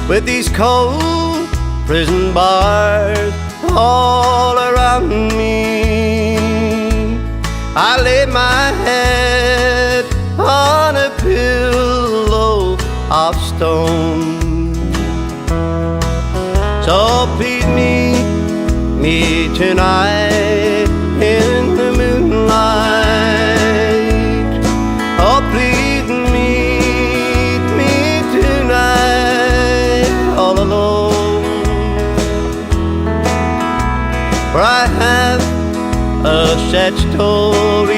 with these cold prison bars all around me. I lay my head on a pillow of stone. So please meet me tonight in the moonlight. Oh, please meet me tonight all alone. For I have a sad story